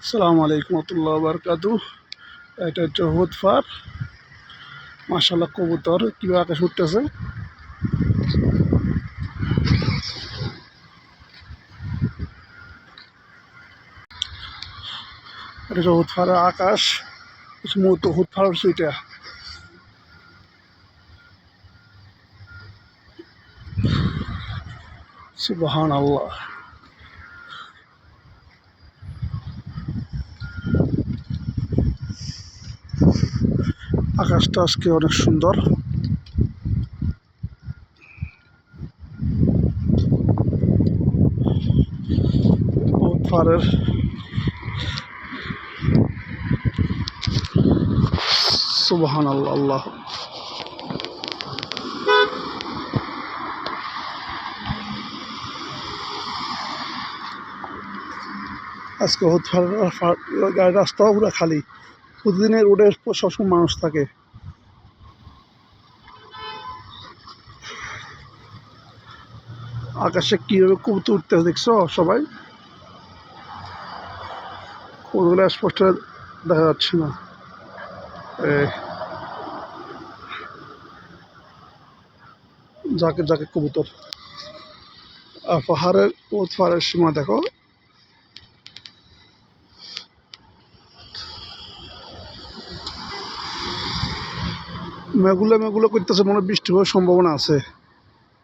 আসসালামু আলাইকুম রহমতুল্লাহ বারকাতু। এটা হচ্ছে হুদফার। মাশাআল্লাহ কবুতর কীভাবে আকাশ উঠতেছে। এটা হচ্ছে হুদফারের আকাশ। মূলত হুদফার হচ্ছে এটা। সুবহানাল্লাহ। আকাশটা আজকে অনেক সুন্দর। হুদফারের সুবহানাল্লাহ। আল্লাহ আজকে হুদফারের গাড়ির রাস্তাও পুরো খালি। প্রতিদিনের রোডে সবসময় মানুষ থাকে। আকাশে কীভাবে কবুতর উঠতেছে দেখছো সবাই? কবুতরগুলো স্পষ্ট দেখা যাচ্ছে না। যাকে যাকে কবুতর। আর পাহাড়ের হুদফারের সীমা দেখো। মেঘগুলো করতেছে, মনে হয় বৃষ্টি হওয়ার সম্ভাবনা আছে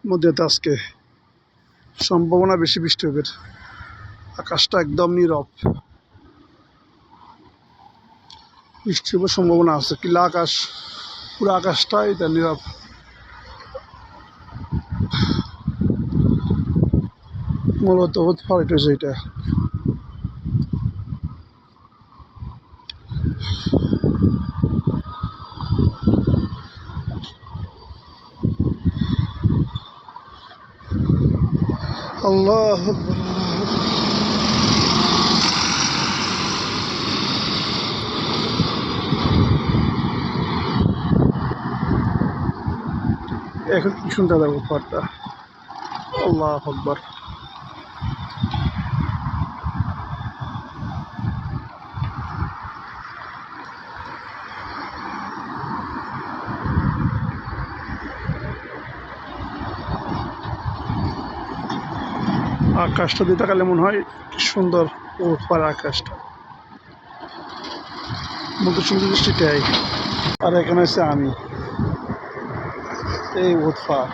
মধ্যে আজকে। সম্ভাবনা বেশি বৃষ্টি হবে। আকাশটা একদম নীরব। বৃষ্টি হওয়ার সম্ভাবনা আছে। কিলা আকাশ, পুরো আকাশটাই এটা নীরব। মূলত হুদফার এটা হচ্ছে এটা। আল্লাহ আকবার। এখন কি শুনতে হবে হুদফারটা। আল্লাহ আকবার। আকাশটা দিয়ে তাকালে মনে হয় কি সুন্দর। হুদফার আকাশটা মতো সুন্দর দৃষ্টিটাই। আর এখানে আছে আমি, এই হুদফার।